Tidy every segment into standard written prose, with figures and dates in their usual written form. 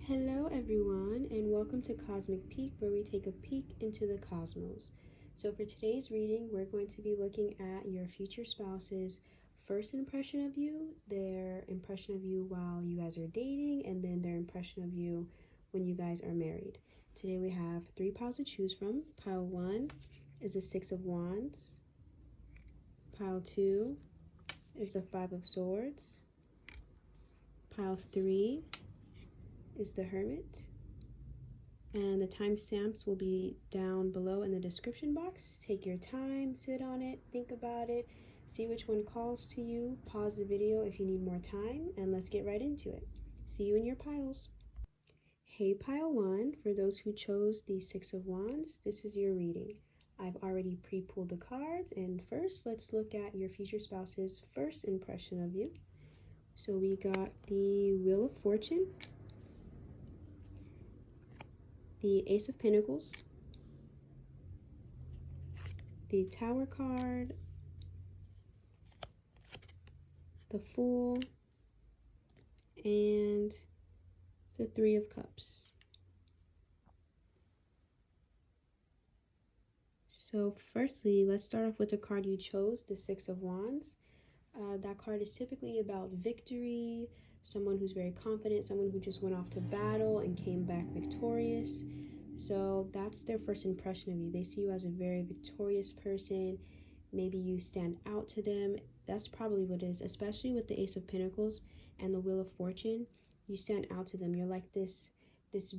Hello everyone, and welcome to Cosmic Peek, where we take a peek into the cosmos. So for today's reading, we're going to be looking at your future spouse's first impression of you, their impression of you while you guys are dating, and then their impression of you when you guys are married. Today we have 3 piles to choose from. Pile 1 is the 6 of Wands. Pile 2 is the 5 of Swords. Pile 3 is the Hermit, and the timestamps will be down below in the description box. Take your time, sit on it, think about it, see which one calls to you, pause the video if you need more time, and let's get right into it. See you in your piles. Hey pile 1, for those who chose the 6 of Wands, this is your reading. I've already pre-pulled the cards, and first let's look at your future spouse's first impression of you. So we got the Wheel of Fortune, the Ace of Pentacles, the Tower card, the Fool, and the 3 of Cups. So firstly, let's start off with the card you chose, the 6 of Wands. That card is typically about victory, someone who's very confident, someone who just went off to battle and came back victorious. So that's their first impression of you. They see you as a very victorious person. Maybe you stand out to them. That's probably what it is, especially with the Ace of Pentacles and the Wheel of Fortune. You stand out to them. You're like this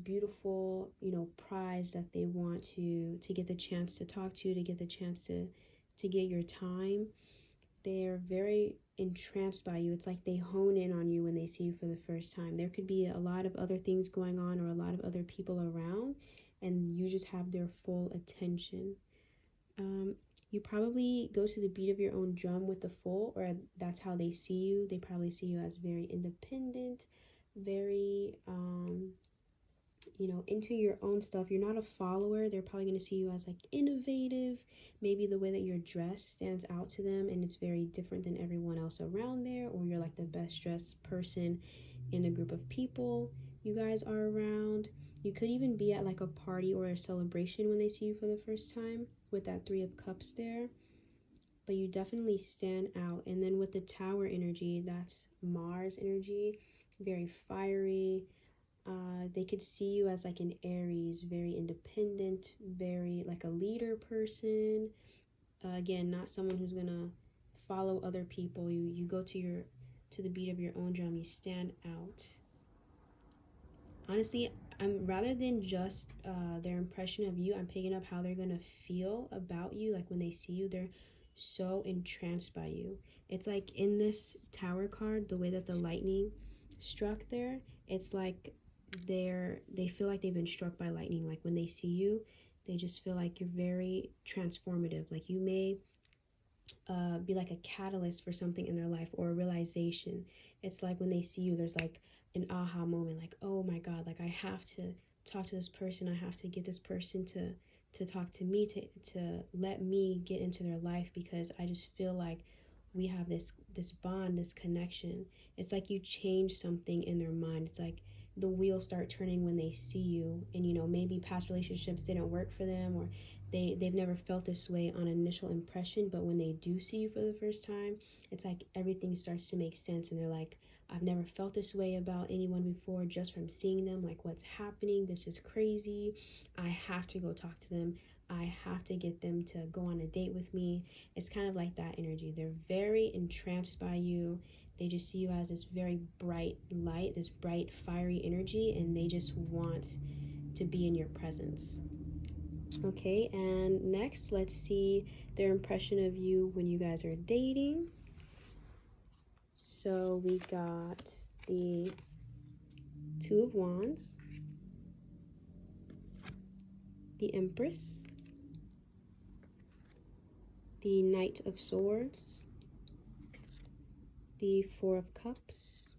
beautiful, prize that they want to get the chance to talk to get the chance to get your time. They're very entranced by you. It's like they hone in on you when they see you for the first time. There could be a lot of other things going on or a lot of other people around, and you just have their full attention. You probably go to the beat of your own drum with the Fool, or that's how they see you. They probably see you as very independent, very into your own stuff. You're not a follower. They're probably going to see you as like innovative. Maybe the way that you're dressed stands out to them and it's very different than everyone else around there, or you're like the best dressed person in a group of people you guys are around. You could even be at like a party or a celebration when they see you for the first time with that 3 of Cups there, but you definitely stand out. And then with the Tower energy, that's Mars energy, very fiery. They could see you as like an Aries, very independent, very like a leader person. Again, not someone who's gonna follow other people. You go to the beat of your own drum. You stand out. Honestly, I'm rather than just their impression of you, I'm picking up how they're gonna feel about you. Like when they see you, they're so entranced by you. It's like in this Tower card, the way that the lightning struck there, it's like they feel like they've been struck by lightning. Like when they see you, they just feel like you're very transformative. Like you may be like a catalyst for something in their life or a realization. It's like when they see you, there's like an aha moment, like, oh my god, like I have to talk to this person. I have to get this person to talk to me, to let me get into their life, because I just feel like we have this bond, this connection. It's like you change something in their mind. It's like the wheels start turning when they see you, and maybe past relationships didn't work for them, or they've never felt this way on initial impression, but when they do see you for the first time, it's like everything starts to make sense, and they're like, I've never felt this way about anyone before just from seeing them. Like, what's happening? This is crazy. I have to go talk to them. I have to get them to go on a date with me. It's kind of like that energy. They're very entranced by you. They just see you as this very bright light, this bright fiery energy, and they just want to be in your presence. Okay, and next, let's see their impression of you when you guys are dating. So we got the 2 of Wands, the Empress, the Knight of Swords, the 4 of Cups,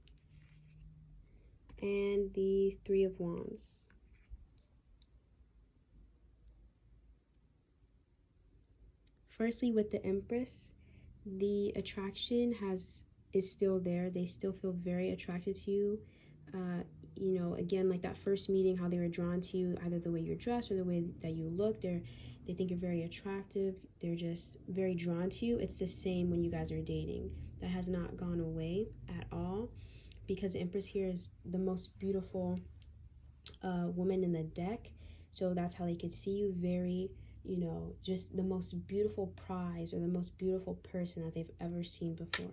and the 3 of Wands. Firstly, with the Empress, the attraction is still there. They still feel very attracted to you. you know, again, like that first meeting, how they were drawn to you, either the way you're dressed or the way that you look. They think you're very attractive. They're just very drawn to you. It's the same when you guys are dating. That has not gone away at all, because the Empress here is the most beautiful woman in the deck. So that's how they could see you, very, you know, just the most beautiful prize or the most beautiful person that they've ever seen before.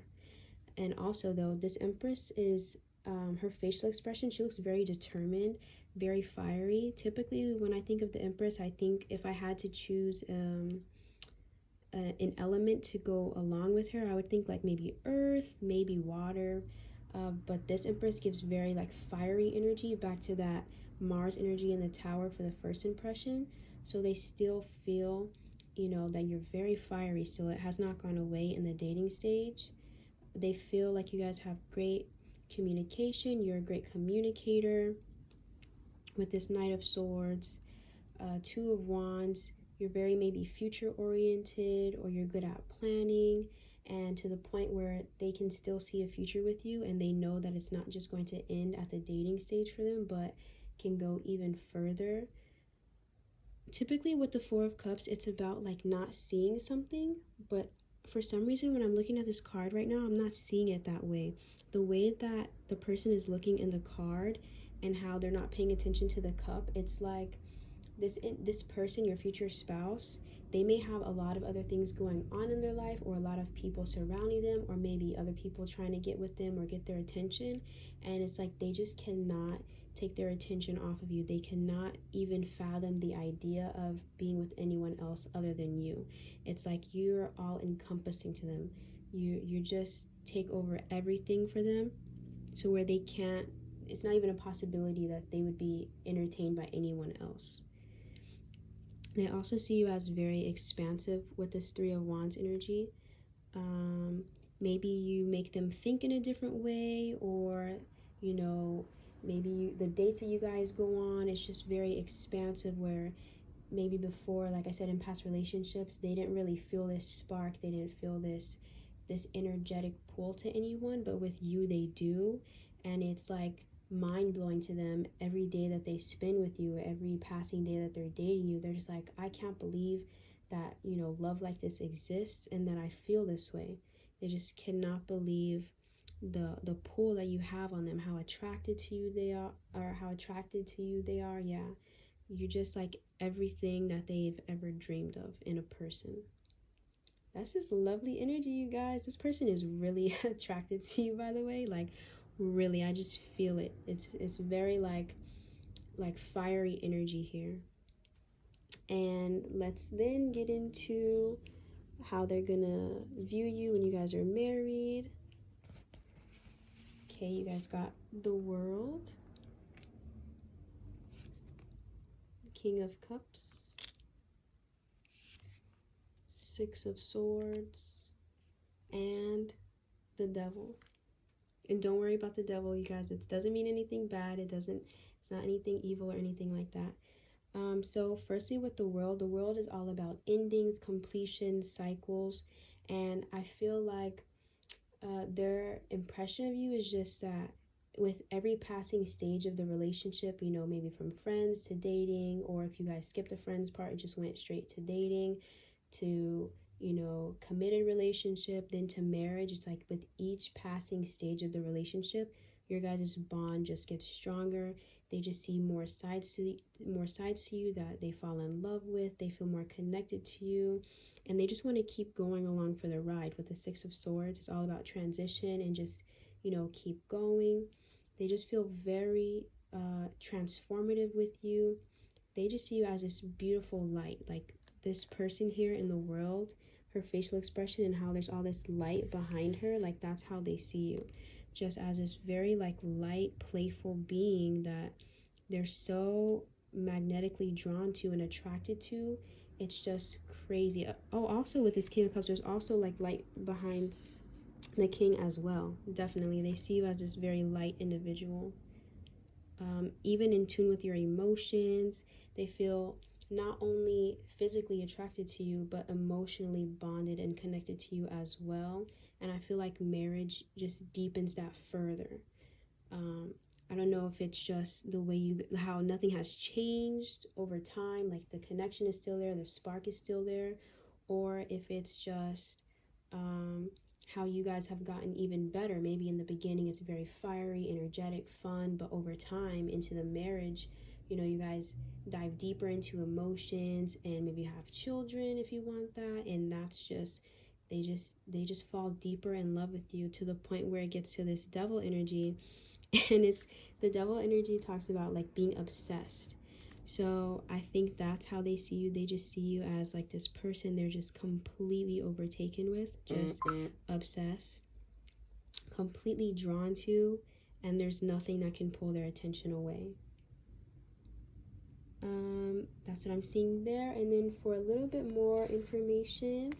And also, though, this Empress is, her facial expression, she looks very determined, very fiery. Typically, when I think of the Empress, I think if I had to choose an element to go along with her, I would think like maybe earth, maybe water. But this Empress gives very like fiery energy, back to that Mars energy in the tower for the first impression. So they still feel, you know, that you're very fiery still. It has not gone away in the dating stage. They feel like you guys have great communication. You're a great communicator. With this Knight of Swords, Two of Wands, you're very maybe future oriented, or you're good at planning, and to the point where they can still see a future with you, and they know that it's not just going to end at the dating stage for them, but can go even further. Typically with the Four of Cups, it's about like not seeing something, but for some reason when I'm looking at this card right now, I'm not seeing it that way. The way that the person is looking in the card and how they're not paying attention to the cup, it's like this person, your future spouse, they may have a lot of other things going on in their life, or a lot of people surrounding them, or maybe other people trying to get with them or get their attention, and it's like they just cannot take their attention off of you. They cannot even fathom the idea of being with anyone else other than you. It's like you're all encompassing to them. You just take over everything for them, to where they can't, it's not even a possibility that they would be entertained by anyone else. They also see you as very expansive with this Three of Wands energy. Maybe you make them think in a different way, or, you know, maybe the dates that you guys go on, it's just very expansive, where maybe before, like I said, in past relationships, they didn't really feel this spark. They didn't feel this energetic pull to anyone, but with you they do. And it's like mind-blowing to them every day that they spend with you, every passing day that they're dating you. They're just like, I can't believe that, you know, love like this exists and that I feel this way. They just cannot believe the pull that you have on them, how attracted to you they are, or how attracted to you they are. Yeah, you're just like everything that they've ever dreamed of in a person. That's just lovely energy, you guys. This person is really attracted to you, by the way. Like, really, I just feel it. It's very like fiery energy here. And let's then get into how they're gonna view you when you guys are married. Okay, you guys got the World, King of Cups, Six of Swords, and the Devil. And don't worry about the Devil, you guys. It doesn't mean anything bad. It's not anything evil or anything like that. So firstly, with the World is all about endings, completions, cycles, and I feel like their impression of you is just that with every passing stage of the relationship, you know, maybe from friends to dating, or if you guys skipped the friends part, it just went straight to dating, to, you know, committed relationship, then to marriage. It's like with each passing stage of the relationship, your guys' bond just gets stronger. They just see more sides to you that they fall in love with. They feel more connected to you, and they just want to keep going along for the ride. With the Six of Swords, it's all about transition and just, you know, keep going. They just feel very transformative with you. They just see you as this beautiful light. Like this person here in the World, her facial expression and how there's all this light behind her, like that's how they see you, just as this very like light, playful being that they're so magnetically drawn to and attracted to. It's just crazy. Oh, also with this King of Cups, there's also like light behind the King as well. Definitely, they see you as this very light individual. Even in tune with your emotions. They feel not only physically attracted to you, but emotionally bonded and connected to you as well. And I feel like marriage just deepens that further. I don't know if it's just the way how nothing has changed over time, like the connection is still there, the spark is still there, or if it's just how you guys have gotten even better. Maybe in the beginning it's very fiery, energetic, fun, but over time into the marriage, you guys dive deeper into emotions and maybe have children if you want that, and that's just they just fall deeper in love with you to the point where it gets to this devil energy. And it's the devil energy talks about like being obsessed. So I think that's how they see you. They just see you as like this person they're just completely overtaken with, just obsessed, completely drawn to, and there's nothing that can pull their attention away. That's what I'm seeing there. And then for a little bit more information,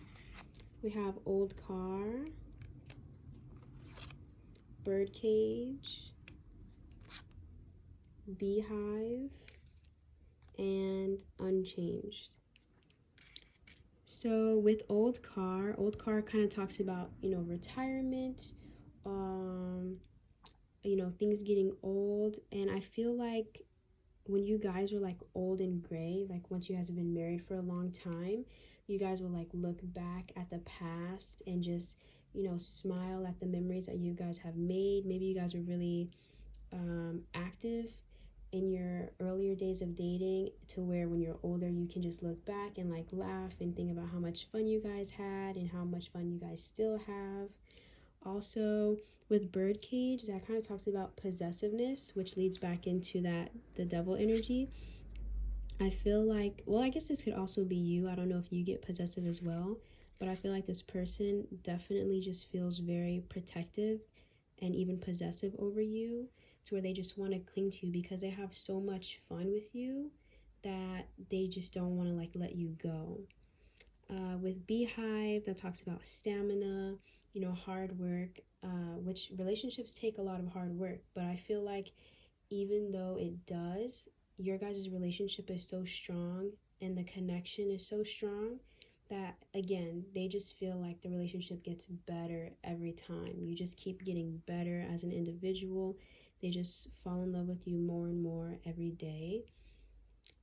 we have old car, birdcage, beehive, and unchanged. So with old car kind of talks about, retirement, things getting old. And I feel like when you guys are like old and gray, like once you guys have been married for a long time, you guys will like look back at the past and just, smile at the memories that you guys have made. Maybe you guys are really active in your earlier days of dating, to where when you're older you can just look back and like laugh and think about how much fun you guys had and how much fun you guys still have. Also, with birdcage, that kind of talks about possessiveness, which leads back into the devil energy. I feel like, well, I guess this could also be you. I don't know if you get possessive as well, but I feel like this person definitely just feels very protective and even possessive over you, to where they just want to cling to you because they have so much fun with you that they just don't want to like let you go. With beehive, that talks about stamina, hard work, which relationships take a lot of hard work, but I feel like even though it does, your guys' relationship is so strong and the connection is so strong that, again, they just feel like the relationship gets better every time. You just keep getting better as an individual. They just fall in love with you more and more every day.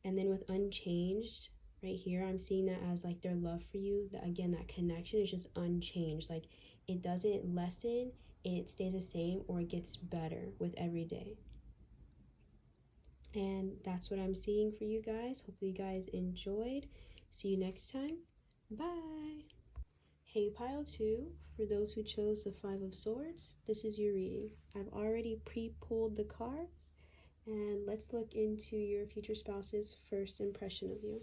And then with unchanged, right here, I'm seeing that as like their love for you. That, again, that connection is just unchanged. Like it doesn't lessen, it stays the same, or it gets better with every day. And that's what I'm seeing for you guys. Hopefully you guys enjoyed. See you next time. Bye. Hey, pile 2, for those who chose the 5 of Swords, this is your reading. I've already pre-pulled the cards, and let's look into your future spouse's first impression of you.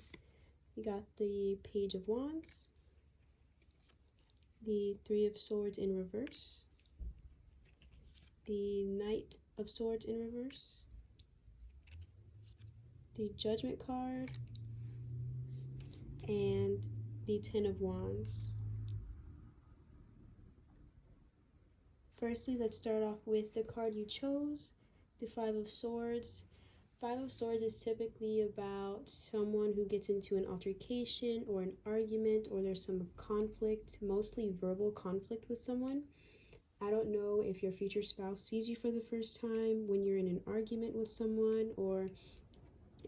You got the Page of Wands, the 3 of Swords in reverse, the Knight of Swords in reverse, the Judgment card, and the 10 of Wands. Firstly, let's start off with the card you chose, the 5 of Swords. 5 of Swords is typically about someone who gets into an altercation or an argument, or there's some conflict, mostly verbal conflict with someone. I don't know if your future spouse sees you for the first time when you're in an argument with someone, or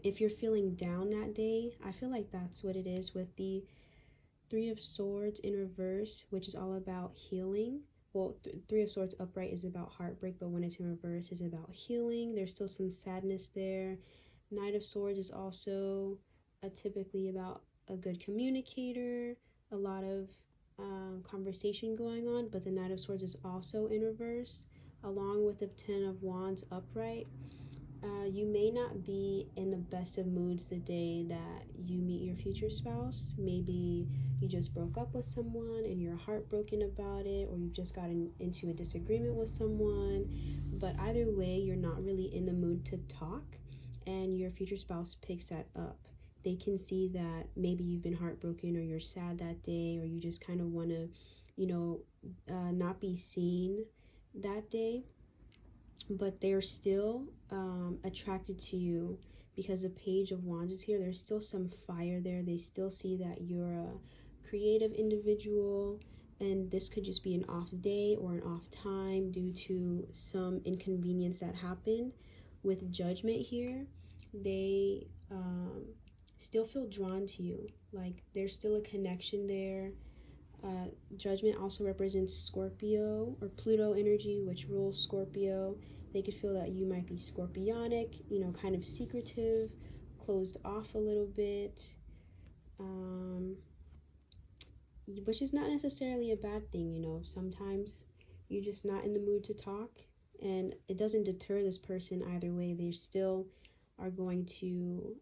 if you're feeling down that day. I feel like that's what it is with the 3 of Swords in reverse, which is all about healing. Well, 3 of Swords upright is about heartbreak, but when it's in reverse, it's about healing. There's still some sadness there. Knight of Swords is also typically about a good communicator, a lot of conversation going on, but the Knight of Swords is also in reverse, along with the 10 of Wands upright. You may not be in the best of moods the day that you meet your future spouse. Maybe you just broke up with someone and you're heartbroken about it, or you've just gotten into a disagreement with someone. But either way, you're not really in the mood to talk, and your future spouse picks that up. They can see that maybe you've been heartbroken, or you're sad that day, or you just kind of want to, not be seen that day. But they're still attracted to you because the Page of Wands is here. There's still some fire there. They still see that you're a creative individual, and this could just be an off day or an off time due to some inconvenience that happened. With Judgment here, they still feel drawn to you. Like there's still a connection there. Judgment also represents Scorpio or Pluto energy, which rules Scorpio. They could feel that you might be scorpionic, kind of secretive, closed off a little bit, which is not necessarily a bad thing. Sometimes you're just not in the mood to talk, and it doesn't deter this person either way. They still are going to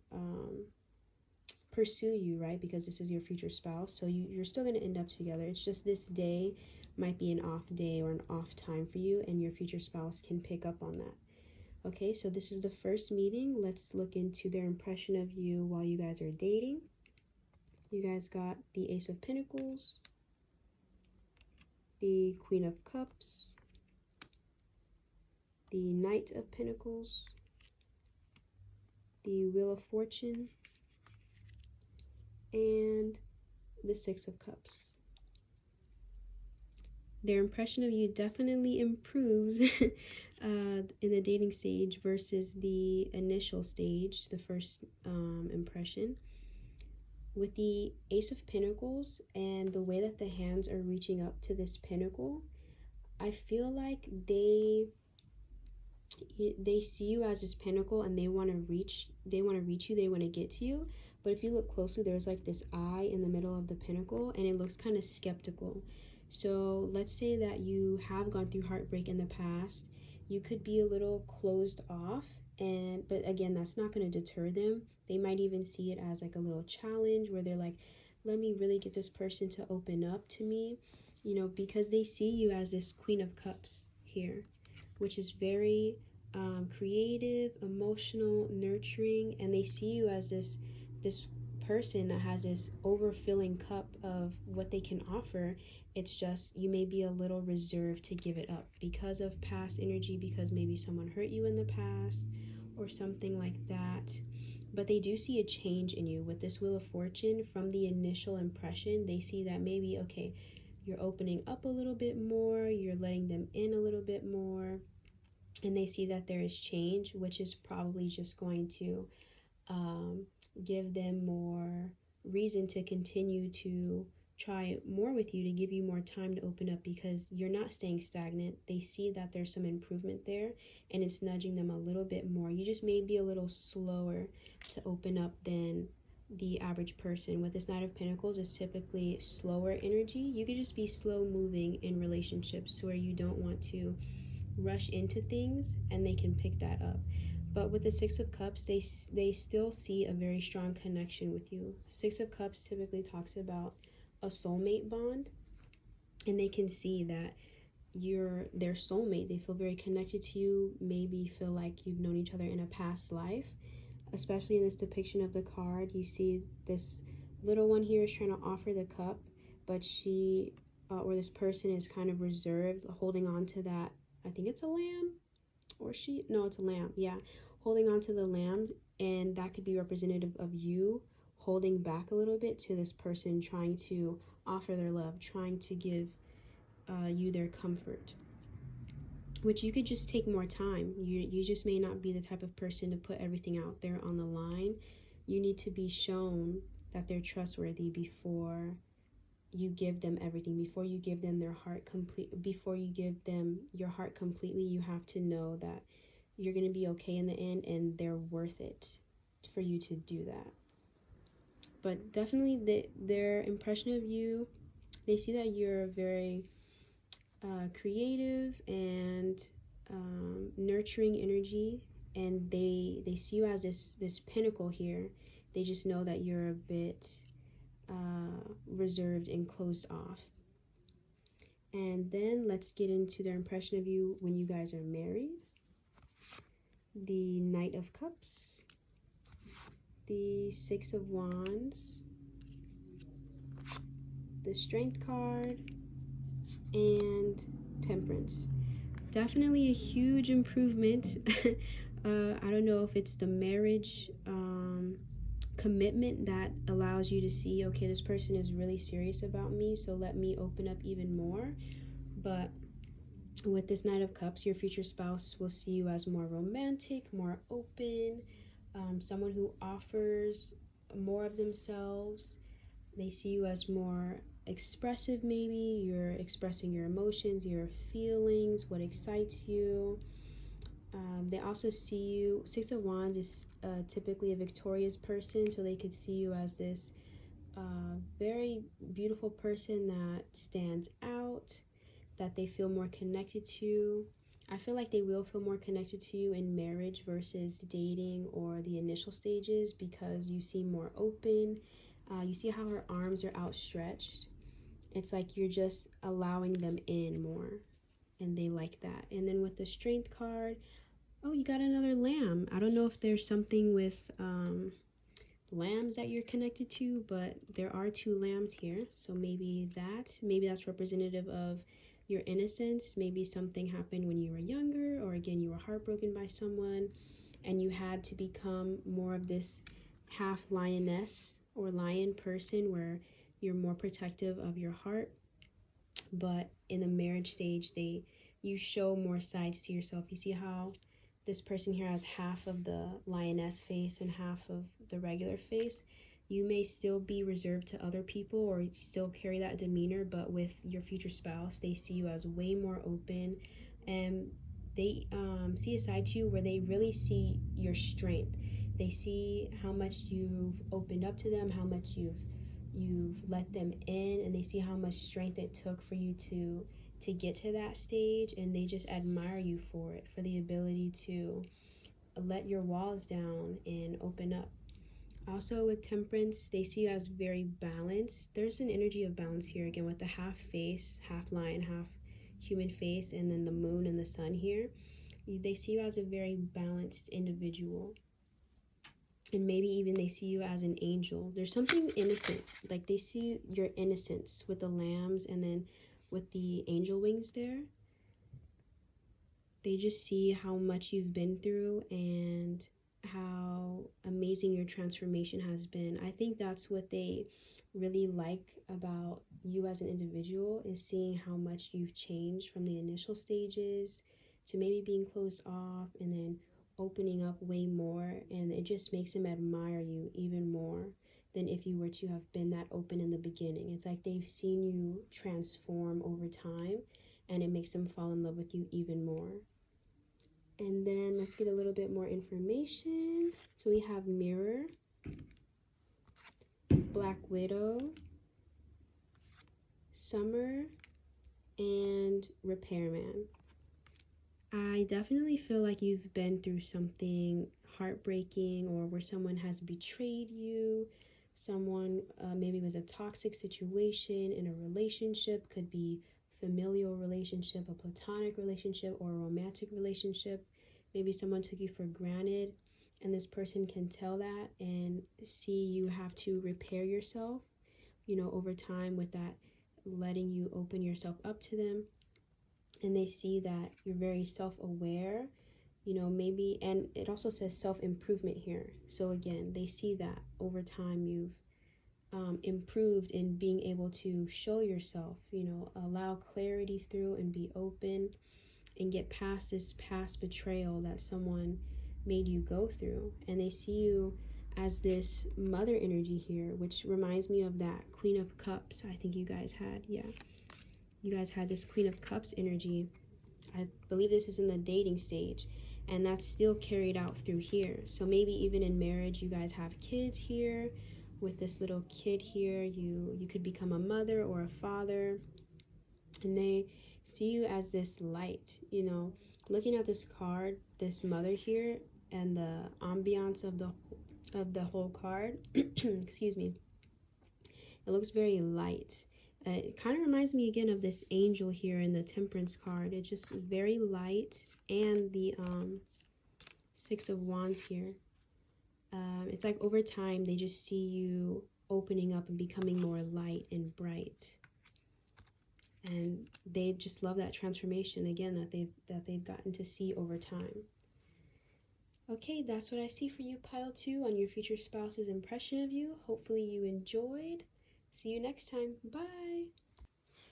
pursue you, right? Because this is your future spouse, so you're still going to end up together. It's just this day might be an off day or an off time for you, and your future spouse can pick up on that. Okay, so this is the first meeting. Let's look into their impression of you while you guys are dating. You guys got the Ace of Pentacles, the Queen of Cups, the Knight of Pentacles, the Wheel of Fortune, and the Six of Cups. Their impression of you definitely improves in the dating stage versus the initial stage, the first impression. With the Ace of Pentacles and the way that the hands are reaching up to this pentacle, I feel like they see you as this pinnacle, and they want to reach you, they want to get to you. But if you look closely, there's like this eye in the middle of the pinnacle, and it looks kind of skeptical. So let's say that you have gone through heartbreak in the past. You could be a little closed off, but again, that's not going to deter them. They might even see it as like a little challenge where they're like, let me really get this person to open up to me, because they see you as this Queen of Cups here, which is very creative, emotional, nurturing, and they see you as this person that has this overfilling cup of what they can offer. It's just you may be a little reserved to give it up because of past energy, because maybe someone hurt you in the past or something like that. But they do see a change in you with this Wheel of Fortune. From the initial impression, they see that maybe, okay, you're opening up a little bit more, you're letting them in a little bit more, and they see that there is change, which is probably just going to give them more reason to continue to try more with you, to give you more time to open up, because you're not staying stagnant. They see that there's some improvement there, and it's nudging them a little bit more. You just may be a little slower to open up than the average person. With this Knight of Pentacles, is typically slower energy. You could just be slow moving in relationships where you don't want to rush into things, and they can pick that up. But with the Six of Cups, they still see a very strong connection with you. Six of Cups typically talks about a soulmate bond, and they can see that you're their soulmate. They feel very connected to you, maybe feel like you've known each other in a past life. Especially in this depiction of the card, you see this little one here is trying to offer the cup, but she or this person is kind of reserved, holding on to that. I think it's a lamb, it's a lamb, yeah, holding on to the lamb, and that could be representative of you holding back a little bit to this person trying to offer their love, trying to give you their comfort, which you could just take more time. You just may not be the type of person to put everything out there on the line. You need to be shown that they're trustworthy before you give them everything, before you give them their heart before you give them your heart completely. You have to know that you're going to be okay in the end, and they're worth it for you to do that. But definitely their impression of you, they see that you're very creative and nurturing energy, and they see you as this pinnacle here. They just know that you're a bit reserved and closed off. And then let's get into their impression of you when you guys are married. The Knight of Cups, the Six of Wands, the Strength card, and Temperance. Definitely a huge improvement. I don't know if it's the marriage commitment that allows you to see, okay, this person is really serious about me, so let me open up even more. But with this Knight of Cups, your future spouse will see you as more romantic, more open, someone who offers more of themselves. They see you as more expressive, maybe. You're expressing your emotions, your feelings, what excites you. They also see you, Six of Wands is typically a victorious person, so they could see you as this very beautiful person that stands out, that they feel more connected to. I feel like they will feel more connected to you in marriage versus dating or the initial stages, because you seem more open. You see how her arms are outstretched. It's like you're just allowing them in more, and they like that. And then with the Strength card, oh, you got another lamb. I don't know if there's something with lambs that you're connected to, but there are two lambs here. So maybe that's representative of your innocence. Maybe something happened when you were younger, or again, you were heartbroken by someone and you had to become more of this half lioness or lion person where you're more protective of your heart. But in the marriage stage, you show more sides to yourself. You see how this person here has half of the lioness face and half of the regular face. You may still be reserved to other people or still carry that demeanor, but with your future spouse, they see you as way more open, and they see a side to you where they really see your strength. They see how much you've opened up to them, how much you've let them in, and they see how much strength it took for you to get to that stage, and they just admire you for it, for the ability to let your walls down and open up. Also with Temperance, they see you as very balanced. There's an energy of balance here again with the half face, half lion, half human face, and then the moon and the sun here. They see you as a very balanced individual, and maybe even they see you as an angel. There's something innocent, like they see your innocence with the lambs, and then with the angel wings there. They just see how much you've been through and how amazing your transformation has been. I think that's what they really like about you as an individual, is seeing how much you've changed from the initial stages to maybe being closed off and then opening up way more, and it just makes them admire you even more than if you were to have been that open in the beginning. It's like they've seen you transform over time, and it makes them fall in love with you even more. And then let's get a little bit more information. So we have Mirror, Black Widow, Summer, and Repairman. I definitely feel like you've been through something heartbreaking, or where someone has betrayed you. Someone maybe was a toxic situation in a relationship, could be familial relationship, a platonic relationship, or a romantic relationship. Maybe someone took you for granted, and this person can tell that and see you have to repair yourself, over time, with that letting you open yourself up to them. And they see that you're very self-aware, maybe, and it also says self-improvement here. So again, they see that over time you've improved in being able to show yourself, allow clarity through and be open and get past this past betrayal that someone made you go through. And they see you as this mother energy here, which reminds me of that Queen of Cups I think you guys had. You guys had this Queen of Cups energy. I believe this is in the dating stage, and that's still carried out through here. So maybe even in marriage, you guys have kids here. With this little kid here, you could become a mother or a father, and they see you as this light. Looking at this card, this mother here, and the ambiance of the whole card, excuse me, it looks very light. It kind of reminds me again of this angel here in the Temperance card. It's just very light, and the Six of Wands here. It's like over time they just see you opening up and becoming more light and bright, and they just love that transformation again that they've gotten to see over time. Okay, that's what I see for you, pile 2, on your future spouse's impression of you. Hopefully you enjoyed. See you next time. Bye.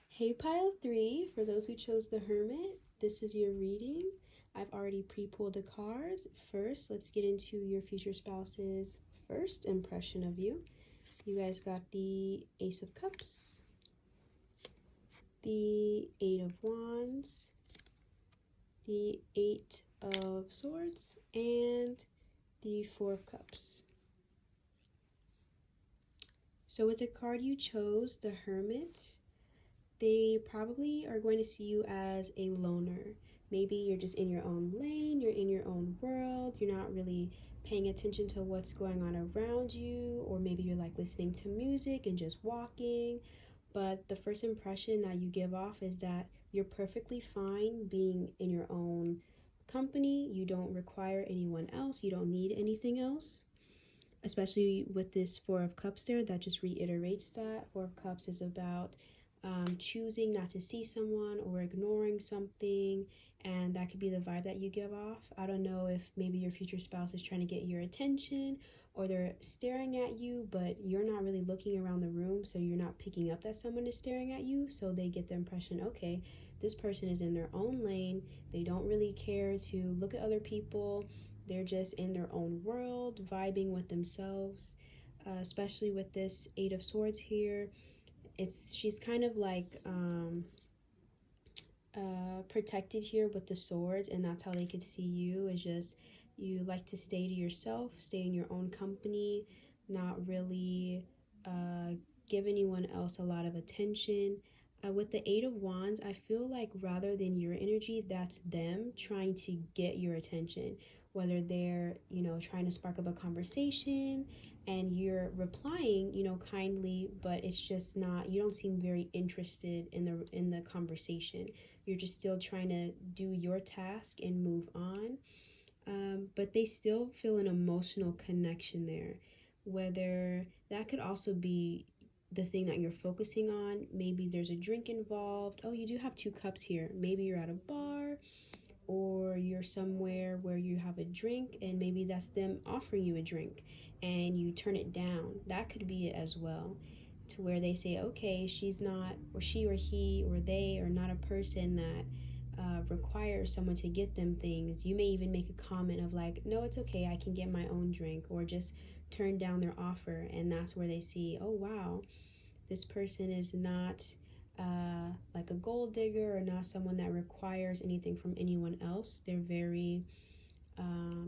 Hey, pile 3, for those who chose the Hermit, this is your reading. I've already pre-pulled the cards. First, let's get into your future spouse's first impression of you. You guys got the Ace of Cups, the Eight of Wands, the Eight of Swords, and the Four of Cups. So with the card you chose, the Hermit, they probably are going to see you as a loner. Maybe you're just in your own lane, you're in your own world, you're not really paying attention to what's going on around you, or maybe you're like listening to music and just walking. But the first impression that you give off is that you're perfectly fine being in your own company. You don't require anyone else, you don't need anything else. Especially with this Four of Cups there, that just reiterates that. Four of Cups is about choosing not to see someone or ignoring something, and that could be the vibe that you give off. I don't know if maybe your future spouse is trying to get your attention, or they're staring at you, but you're not really looking around the room, so you're not picking up that someone is staring at you. So they get the impression, okay, this person is in their own lane, they don't really care to look at other people, they're just in their own world, vibing with themselves. Especially with this Eight of Swords here, she's kind of like protected here with the swords, and that's how they could see you, is just you like to stay to yourself, stay in your own company, not really uh, give anyone else a lot of attention. With the Eight of Wands, I feel like rather than your energy, that's them trying to get your attention, whether they're, trying to spark up a conversation and you're replying, kindly, but it's just not, you don't seem very interested in the conversation. You're just still trying to do your task and move on. But they still feel an emotional connection there. Whether that could also be the thing that you're focusing on. Maybe there's a drink involved. Oh, you do have 2 cups here. Maybe you're at a bar, or you're somewhere where you have a drink, and maybe that's them offering you a drink and you turn it down. That could be it as well, to where they say, okay, she's not, or she or he or they are not a person that requires someone to get them things. You may even make a comment of like, no, it's okay, I can get my own drink, or just turn down their offer. And that's where they see, oh wow, this person is not like a gold digger, or not someone that requires anything from anyone else. They're very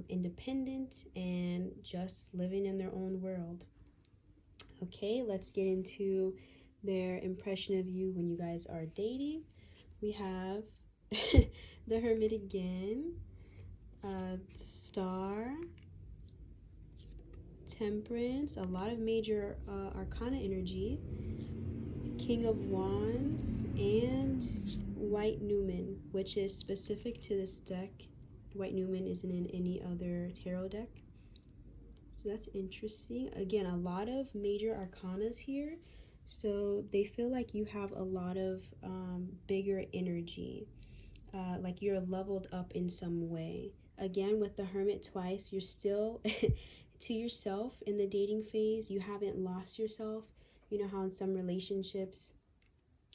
independent and just living in their own world. Okay, let's get into their impression of you when you guys are dating. We have the Hermit again, Star, Temperance, a lot of major arcana energy, King of Wands, and White Newman, which is specific to this deck. White Newman isn't in any other tarot deck. So that's interesting. Again, a lot of major arcanas here. So they feel like you have a lot of bigger energy, like you're leveled up in some way. Again, with the Hermit twice, you're still to yourself in the dating phase. You haven't lost yourself. You know how in some relationships,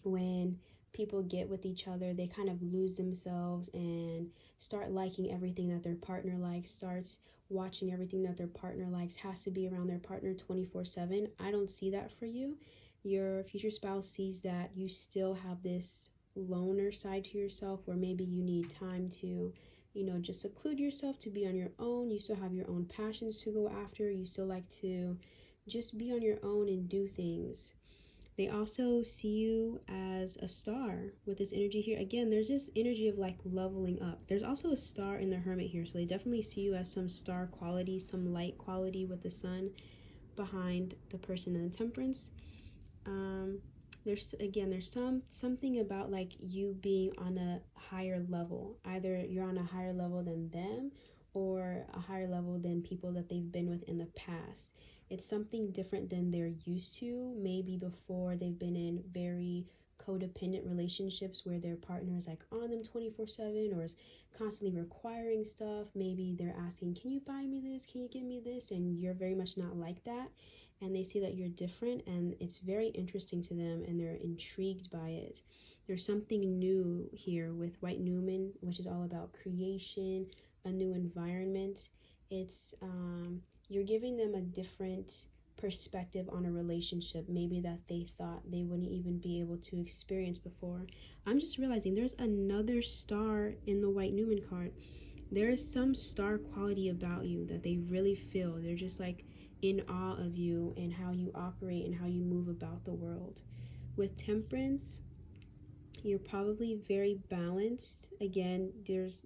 when people get with each other, they kind of lose themselves and start liking everything that their partner likes, starts watching everything that their partner likes, has to be around their partner 24/7. I don't see that for you. Your future spouse sees that you still have this loner side to yourself, where maybe you need time to, just seclude yourself, to be on your own. You still have your own passions to go after. You still like to just be on your own and do things. They also see you as a star with this energy here. Again, there's this energy of like leveling up. There's also a star in the Hermit here, so they definitely see you as some star quality, some light quality with the sun behind the person in the Temperance. There's something about like you being on a higher level. Either you're on a higher level than them, or a higher level than people that they've been with in the past. It's something different than they're used to. Maybe before they've been in very codependent relationships where their partner is like on them 24/7 or is constantly requiring stuff. Maybe they're asking, can you buy me this, can you give me this, and you're very much not like that, and they see that you're different, and it's very interesting to them and they're intrigued by it. There's something new here with White Newman, which is all about creation, a new environment. It's you're giving them a different perspective on a relationship, maybe that they thought they wouldn't even be able to experience before. I'm just realizing there's another star in the White Newman card. There is some star quality about you that they really feel. They're just like in awe of you and how you operate and how you move about the world. With Temperance, you're probably very balanced. Again, there's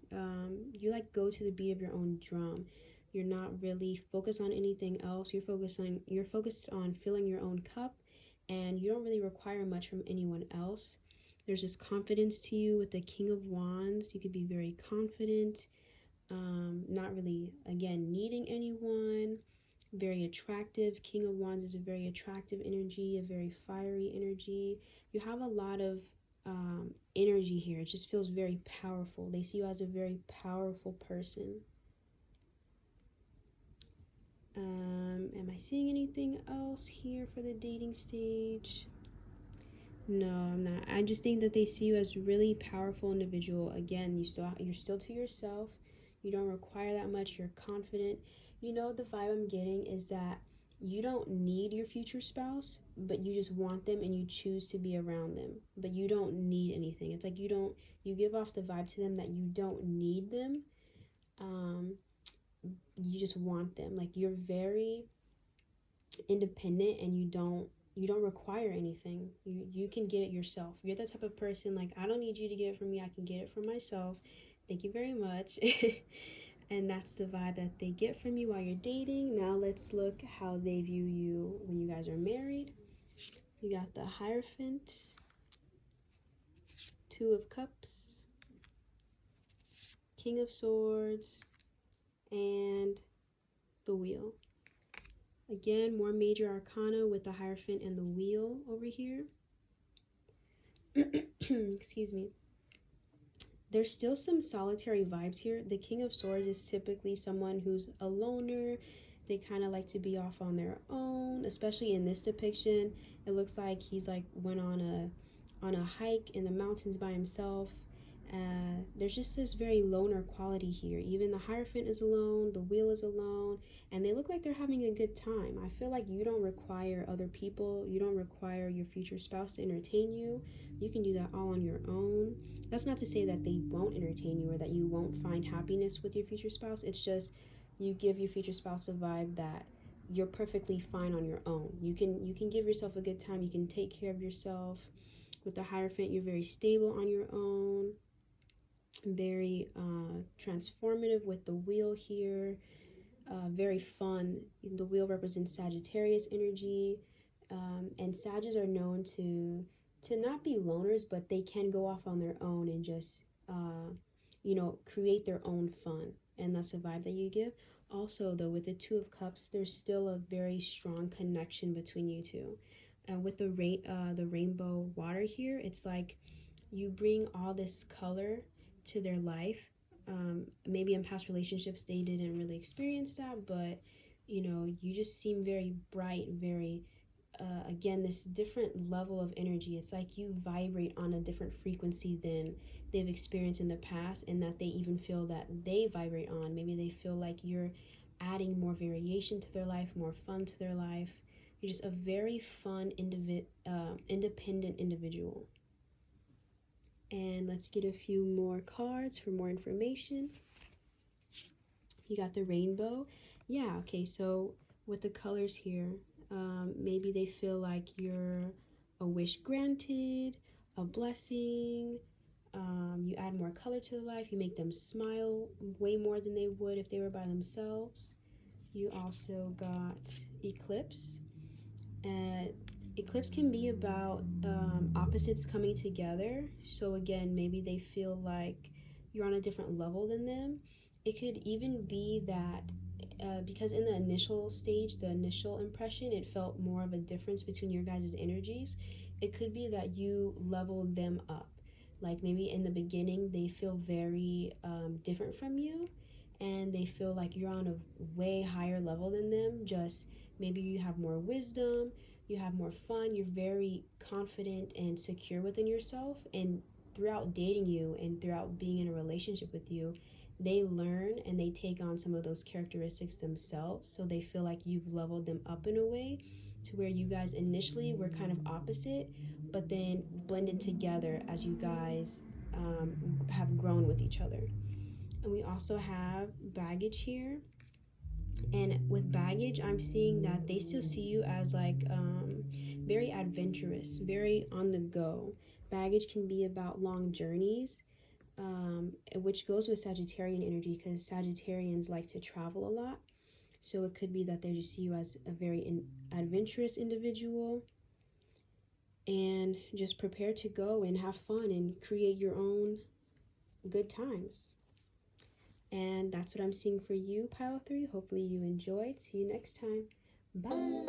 you like go to the beat of your own drum. You're not really focused on anything else. You're focused on filling your own cup, and you don't really require much from anyone else. There's this confidence to you with the King of Wands. You could be very confident, not really, again, needing anyone. Very attractive. King of Wands is a very attractive energy, a very fiery energy. You have a lot of energy here. It just feels very powerful. They see you as a very powerful person. Am I seeing anything else here for the dating stage? No, I'm not. I just think that they see you as a really powerful individual. Again, you're still to yourself. You don't require that much. You're confident. You know, the vibe I'm getting is that you don't need your future spouse, but you just want them and you choose to be around them. But you don't need anything. It's like you give off the vibe to them that you don't need them. You just want them. Like, you're very independent and you don't require anything. You can get it yourself. You're the type of person like, I don't need you to get it from me, I can get it for myself. Thank you very much. And that's the vibe that they get from you while you're dating. Now let's look how they view you when you guys are married. You got the Hierophant, Two of Cups, King of Swords, and the Wheel. Again, more major arcana with the Hierophant and the Wheel over here. Excuse me. There's still some solitary vibes here. The King of Swords is typically someone who's a loner. They kind of like to be off on their own, especially in this depiction. It looks like he's like went on a hike in the mountains by himself. There's just this very loner quality here. Even the Hierophant is alone, the Wheel is alone, and they look like they're having a good time. I feel like you don't require other people. You don't require your future spouse to entertain you. You can do that all on your own. That's not to say that they won't entertain you or that you won't find happiness with your future spouse. It's just you give your future spouse a vibe that you're perfectly fine on your own. You can give yourself a good time. You can take care of yourself. With the Hierophant, you're very stable on your own. Very transformative with the Wheel here. Very fun. The Wheel represents Sagittarius energy, and Sagittarius are known to not be loners, but they can go off on their own and just create their own fun, and that's a vibe that you give. Also, though, with the Two of Cups, there's still a very strong connection between you two. With the rainbow water here, it's like you bring all this color to their life. Maybe in past relationships they didn't really experience that, but you just seem very bright, very again, this different level of energy. It's like you vibrate on a different frequency than they've experienced in the past, and that they even feel that they vibrate on. Maybe they feel like you're adding more variation to their life, more fun to their life. You're just a very fun independent individual. And let's get a few more cards for more information. You got the rainbow. Yeah, okay, so with the colors here, maybe they feel like you're a wish granted, a blessing. You add more color to their life. You make them smile way more than they would if they were by themselves. You also got Eclipse. Eclipse can be about opposites coming together. So again, maybe they feel like you're on a different level than them. It could even be that because in the initial stage, the initial impression, it felt more of a difference between your guys' energies. it could be that you level them up. Like maybe in the beginning, they feel very different from you, and they feel like you're on a way higher level than them. Just maybe you have more wisdom, you have more fun, you're very confident and secure within yourself. And throughout dating you and throughout being in a relationship with you, they learn and they take on some of those characteristics themselves. So they feel like you've leveled them up in a way to where you guys initially were kind of opposite, but then blended together as you guys have grown with each other. And we also have baggage here. And with baggage, I'm seeing that they still see you as like very adventurous, very on the go. Baggage can be about long journeys, which goes with Sagittarian energy because Sagittarians like to travel a lot. So it could be that they just see you as a very adventurous individual, and just prepare to go and have fun and create your own good times. And that's what I'm seeing for you, pile 3. Hopefully you enjoyed. See you next time. Bye.